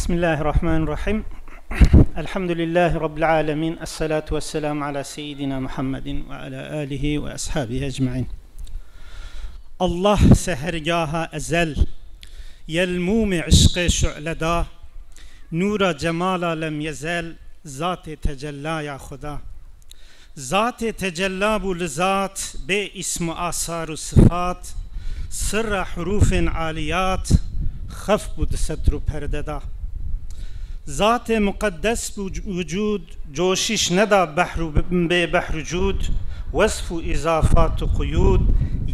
Bismillahirrahmanirrahim. Elhamdülillahi Rabbil alemin. Esselatu vesselamu ala seyyidina Muhammedin ve ala alihi ve ashabihi ecmain. Allah sehergaha ezel, yelmumi işqe şu'leda, nura cemala lem yezel, zat-ı tecellaya Khuda. Zat-ı tecella bu lizat, be ismu asaru sıfat, sırra hurufin aliyat, khaf bu setru perdeda. Zat-ı mukaddes bu vücud, coşiş neda behru be behru cud, vesfu izafatu kuyud,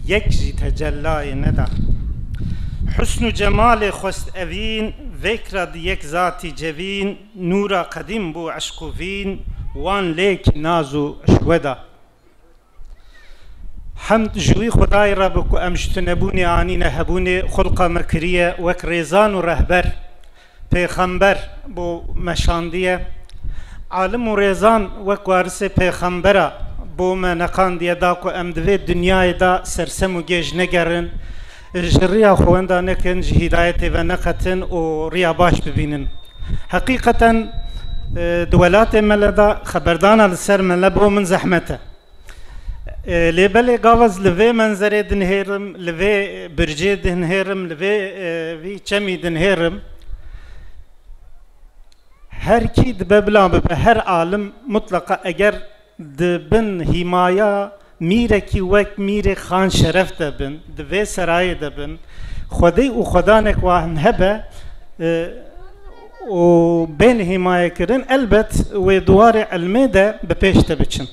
yekji tecellâi neda. Hüsnü cemali khost evin, vekrad yek zati cevin, nura kadim bu aşku vin, wan lek nazu şveda. Hamd jui Khudai Rabbi ku emjtenebuni anine hebuni khulqa mekriye vek rezan u rehber peygamber bu meşandiye alim u rezan vek varisi peygambera bu menakan diye da ku emdve dünyayı da sersem u gej negerin jiriya khuvenda nekin hidayeti ve nekatin o riya baş bibinin hakikaten duvelat-ı meleda haberdana ser mele bu min zahmete لبلي قاوز لفي منظري دنهيرم لفي برجي دنهيرم لفي في چمي دنهيرم her ki dibebla be her alim mutlaka eğer dibin himaya mireki vek mire khan şeref debin dve saray debin khudi u khudanek vahn hebe o ben himaya kirin elbet ve duvar ilmi de be peş tebiçin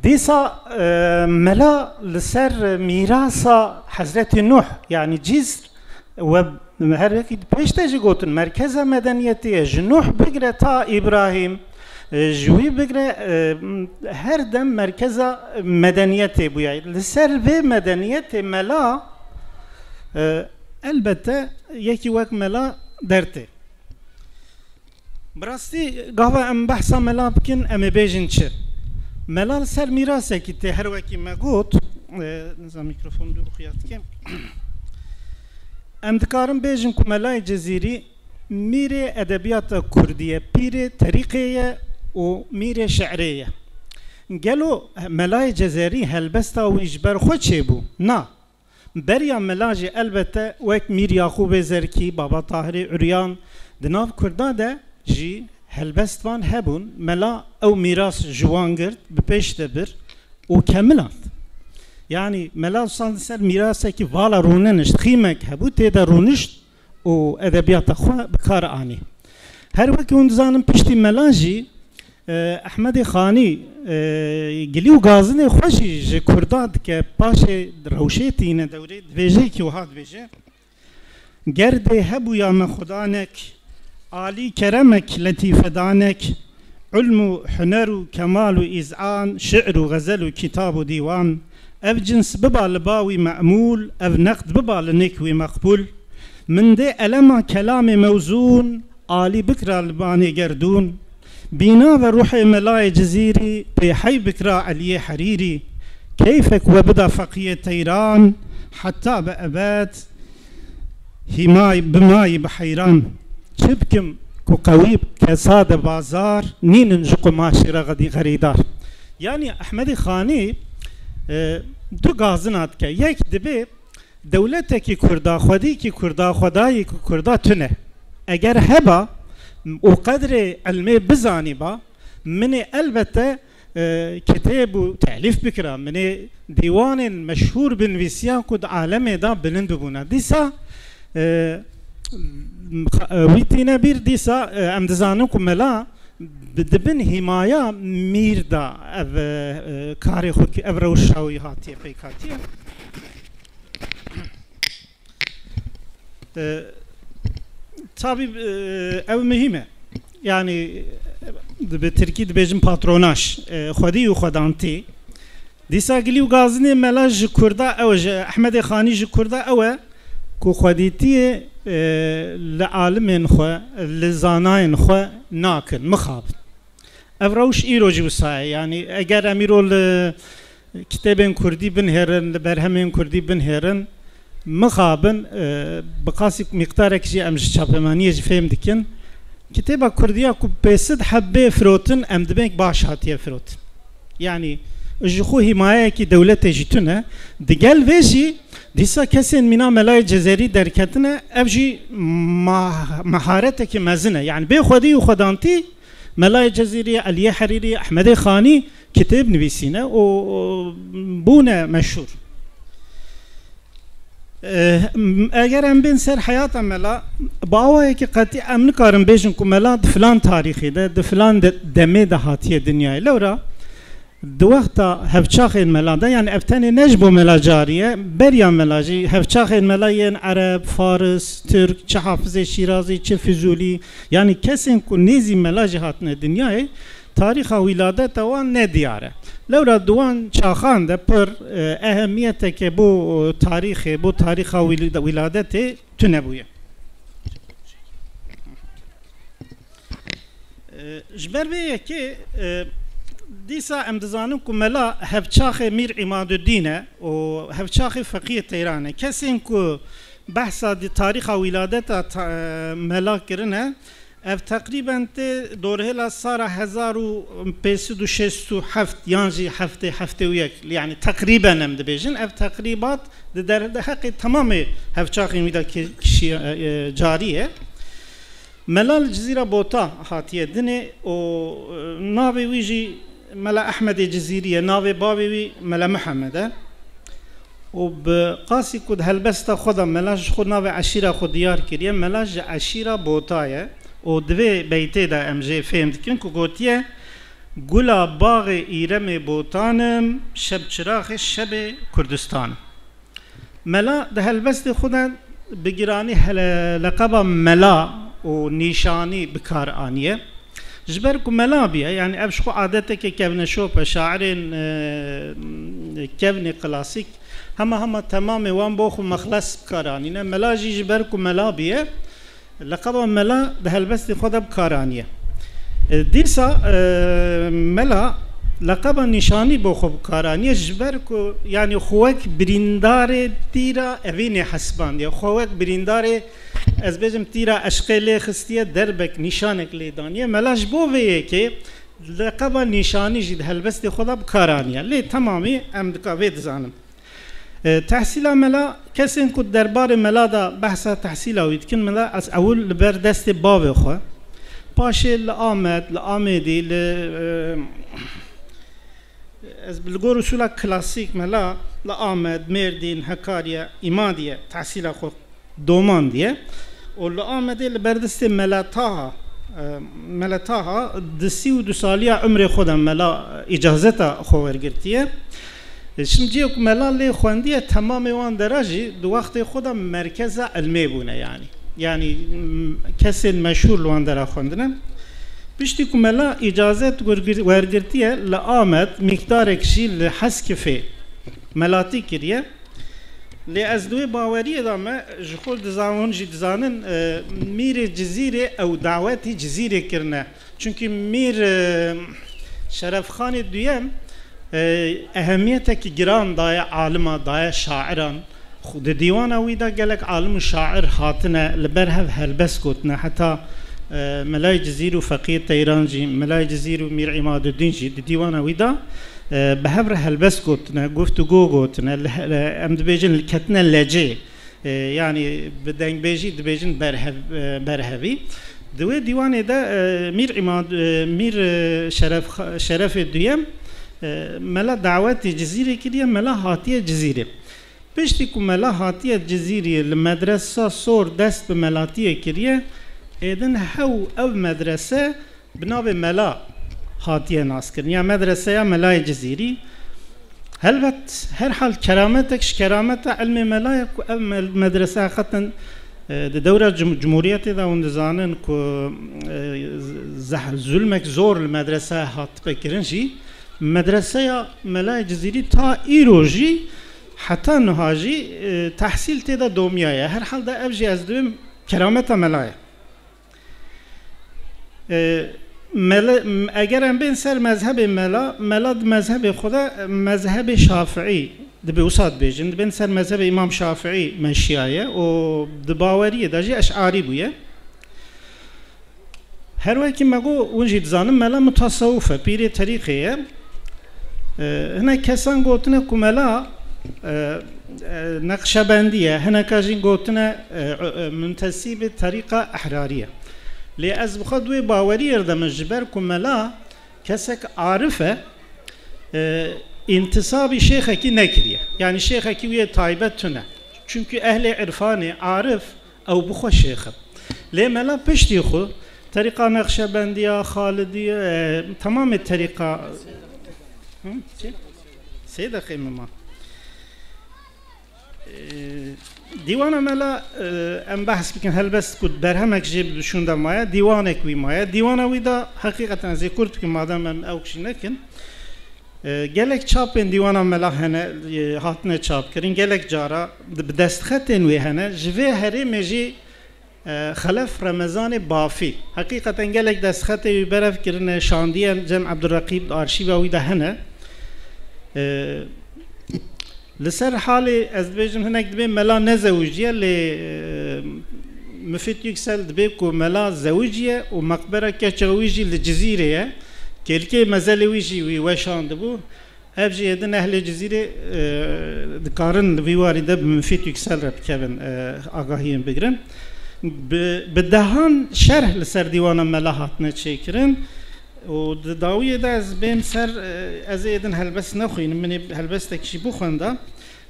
ديسا ملا لسر ميراثا حضرت نوح يعني جزر وهر پیش تجی گوتن مرکز مدنیتی جنوح بگره تا ابراهیم جوی بگره هر دم مرکز مدنیتی بیاید لسر و مدنیت ملا البته یکی وقت ملا درته براستی قهوه ام بحثا ملا بکن ام بیجن چه ملال سر میراثه که ته هر وکی مگوت نظام میکروفون دور خیات کم امدکارم بیجن که ملای جزیری میره ادبیات کردیه پیره طریقیه و میره شعریه گلو ملای جزیری هلبستا و اجبر خود چه بو نه بریا ملاج البته وک میر یاخوب زرکی بابا طاهر عریان دناف کردا ده جی هلبستوان هبون ملا او میراث جوان گرد بپیش دبر و کملند yani ملا صان سر میراثه کی والا روننشت خیمک هبو تیدا رونشت و ادبیات خو بکار آنی هر وقت اون زانم پشتی ملاجی احمد خانی گلیو گازن خوشی ج کرداد که پاش روشتینه دوره ویژه کی وهاد ویژه گرد هبو یا مخدانک عالی کرمک لطیف دانک علم و هنر و کمال و اذعان شعر و غزل و کتاب و دیوان اف جنس ببال باوی معمول اف نقد ببال نکوی مقبول من ده علم کلام موزون عالی بکرا لبانی گردون بینا و روح ملای جزیری به حی بکرا علی حریری کیفک و بدا فقیه تیران حتی به ابد همای بمای بحیران چبکم کو قویب کساد بازار نیننج قماشی غدی خریدار یعنی احمد خانی دو گازنات که یک دبی دولت کی کردا خودی کی کردا خدایی کی کردا تنه اگر هبا و قدر علمی بزانی با من البته کتاب و تعلیف بکرا من دیوان مشهور بنویسیان کد عالم دا بلند بونا دیسا ویتینا بیر دیسا ام دزانو که ملا دبن همایا میر دا او کاری خود که او روشاوی هاتیه پیک هاتیه tabi ev mühime yani به ترکی دبیجم پاتروناش خودی و خودانتی دیسا گلیو گازنی ملاج کرده او احمد خانی ج کرده او کو خودیتی لعالمین خو لزاناین خو ناکن مخاب افروش ایروجی وسای یعنی اگر امیرول کتابن کردی بنهرن برهمن کردی بنهرن مخابن بقاسي مقدارك جي امش شابمانيه جي فهم دكن كتابه كرديه كو بيسد حبه فروتن ام دبنك باش هاتيه فروت يعني جخو حمايه کی دولت جتونه دگل ویجی دیسا کسین مینا ملای جزیری درکتنه افجی مهارت کی مزنه يعني بي خودی و خدانتی ملای جزیری علی حریری احمد خانی کتاب نویسینه و بونه مشهور اگر ام بین سر حیات ملا باوه که قطعی امن کارم بیشن که ملا دفلان تاریخی ده فلان دمه ده هاتیه دنیای لورا دوقتا هفچاخين ملا ده يعني افتاني نجبو ملا جاريه بريا ملاجي هفچاخين ملاين عرب فارس ترك چه حافظ شیرازی چه فزولی يعني كسين كو نيزي ملاجي هاتنا دنياي تاريخ ولادت وان ندياره لورا دوان چاخان ده پر اهميته که بو تاريخ ولادت تنبويه جبر بيه که دیسا امدزانم که ملا هفچاخ میر عماد الدینه و هفچاخ فقیه تیرانه کسی که بحثا دی تاریخ ولادت ملا کرنه اف تقریبا دوره لا سارا 1567 یانجی هفته و یک يعني تقریبا هم دبیجن اف تقریبات در حق تمام هفچاخ میدا که جاریه ملا الجزيره بوتا هاتیه دنه و ناوی ویجی ملا احمد جزيريه ناوي بابي ملا محمد وبقاسي كود هلبستا خدا ملاج خود ناوي عشيره خود ديار كريه ملاج عشيره بوتايه و دوي بيتي دا ام جي فهمت كن كو غوتيه غلا باغ ايرم بوتانم شب چراغ شب كردستان ملا ده هلبست خدا بگراني لقب ملا و نيشاني بكار انيه جبركم ملابيه يعني ابشخو عادتك كابن شوبه شاعرين كابن كلاسيك هم تمام وان بوخو مخلص بكارانينا ملاجي جبركم ملابيه لقب ملا ده البس خود بكارانيه ديسا ملا لقب نشاني بوخو بكارانيه جبركو يعني خوك بريندار تيرا اوين حسبان يا خوك بريندار از بجم تیرا اشقیل خستیه دربک نشانک لیدانیه ملاش بوویه که لقب نشانی جد هلبست خدا بکارانیه لی تمامی امدکا وید زانم تحصیل ملا کسی که دربار ملا دا بحثا تحصیل وید کن ملا از اول لبر دست باوی خو پاشه لآمدی از بلگو رسولا کلاسیک ملا لآمد مردین حکاریه ایمادیه تحصیل خو دومان دیه و آمده لبردست ملتاها دسی و دو سالیا عمر خودم ملا اجازتا خوارگرتیه شمجیه که ملا لی خواندیه تمام وان دراجی دو وقت خودم مرکز علمی بونه يعني کسی مشهور وان درا خواندنه بشتی که ملا اجازت ورگرتیه لآمد مقدار کشی لحسکفه ملاتی کریه لی از دوی باوری دامه جخول دزاون جی دزانن میر جزیره او دعوتی جزیره کرنه چونکه میر شرف خان دویم اهمیت که گران دای عالم دای شاعران خود دیوان اویدا گلک عالم شاعر هاتنه لبرهف هلبس کتنه حتی ملای جزیر و فقیه تیران جی ملای جزیر و میر عماد الدین جی دیوان اویدا بهبر هلبس كوتنا گفتگو كوتنا ام دبيجن الكتنا لجي يعني بدن بيجي دبيجن برهبي دوي ديوان ده مير عماد مير شرف الديم ملا دعوات جزيره كده ملا هاتيه جزيره بيشتكو ملا هاتيه جزيره المدرسه صور دست بملاتيه كده اذن هو او مدرسه بناب ملا هاتیه ناس کردن یا مدرسه یا ملای جزیری هلبت هر حال کرامتش کرامت علم ملای کو مدرسه خطن دوره جمهوریت دا و نزانن کو ظلمک زور المدرسه هات بکرنجی مدرسه یا ملای جزیری تا ایروجی حتی نهاجی تحصیل تدا دومیایه هر حال دا ابجی از دوم کرامت ملای اگر ام بین سر مذهب ملا مذهب خدا مذهب شافعی دبي وصاد بيجن دبن سر مذهب إمام شافعي من الشيعية ودباورية داجي أشعاري بويا هر وقت ما جو ونجد زانم ملا متصوفة بيري طريقية هنا كسان قوتنا كملا نقشبندية هنا كاجين قوتنا منتسب بطريقة أحرارية لأز بخدوي باوري اردم الجبر كملا كسك عارفة intisabi şeyheki nekriye. Yani şeyheki üye taybetüne. Çünkü ehli irfani arif ev bu şeyhim. Le mela pişti xu tarika Nakşibendiye, Halidiye tamam tarika Seyda khimma. Divana mela em bahs bikin helbest kud berhemek jib düşünde maya divanek vi maya. Divana vi da hakikaten zikurt ki madem em evkşinekin gelek çapın divana melahene hatne çap kirin gelek cara destxetin ve hene jve heri meji xalaf Ramazan bafi hakikaten gelek destxeti beref kirine şandiyen Cem Abdurrakib arşiva ve da hene لسر حالي أزبيجم هناك دبي ملا نزوجية ل مفيد يكسل دبيكو ملا زوجية ومقبرة كشويجي للجزيرة كلكي مازال ويجي ويشان دبو أبجي يدنا أهل الجزيرة دكارن بيواري دب مفيد يكسل رب كابن آگاهيين بگرن بدهان شرح لسر ديوانا ملا هاتنا تشيكرن وداوية ده از بين سر از ايدن هلبس نخوين من هلبس تكشي بخوان ده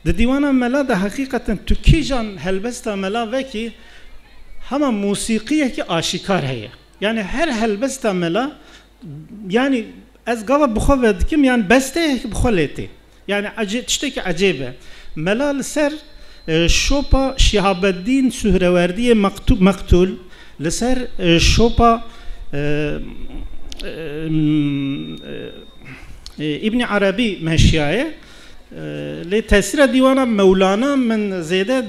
ديوانا ملا ده حقيقة تكي جان هلبس ده ملا وكي هما موسيقية كي آشكار هي يعني هر هلبس ده ملا يعني از قابا بخو بدكم يعني بسته بخو ليتي يعني تشتكي عجيبة ملا لسر شوبا شهاب الدين سهروردي مقتول لسر شوبا ابن عربي مهشياية لتأثير ديوانا مولانا من زيادة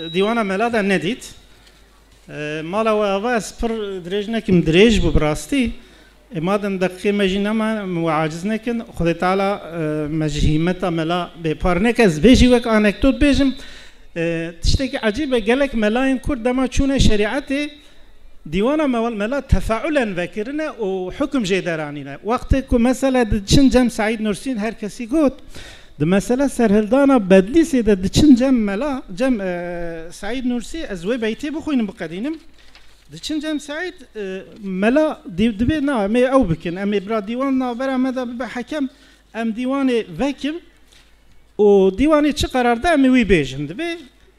ديوانا ملادا نديت مالا وآوا اسبر دريجنا كم دريج ببراستي مادن دقيقة مجينا ما معاجزنا كن خد تعالى مجهيمتا ملا ببارنك از بيجي وك انكتوت بيجم تشتكي عجيبة قالك ملاين كرد ما تشونه شريعتي ديوانا ملا تفاعلا ذكرنا وحكم جدرانينا وقتك مثلا دشن جم سعيد نورسين هر كسي قوت ده مثلا سرهلدانا بدلي سيدا دشن جم ملا جم سعيد نورسي ازوي بيتي بخوين بقدينم دشن جم سعيد ملا دبي نا مي او بكن ام ابرا ديوان نا برا مدا بحكم ام ديواني ذكر وديواني چه قرار ده ام وي بيجن دبي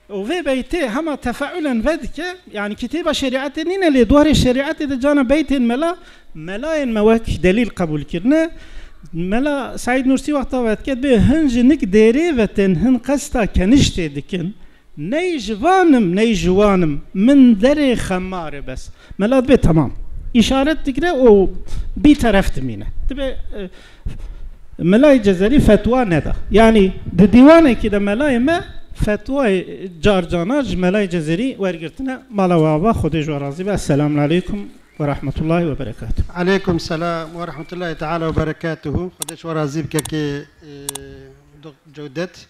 وفي بيتي هما تفاعلا ذلك يعني كتابة شريعة نين اللي دوار الشريعة إذا جانا بيت ملاين مواك دليل قبول كرنا ملا سعيد نورسي وقتا وقت كتب هنج نك ديريفتن هن قستا كنشتي دكن ني جوانم من دري خمار بس ملا دبي تمام إشارة تكره و بي طرف تمينه دبي ملاي جزري فتوى ندا يعني ديوانه كده ملاي ما فتوى جارجانا جملاي جزري ورقتنا مالا وابا خدي جوارازي السلام عليكم ورحمة الله وبركاته. عليكم السلام ورحمة الله تعالى وبركاته. خدي جوارازي بكي جودت.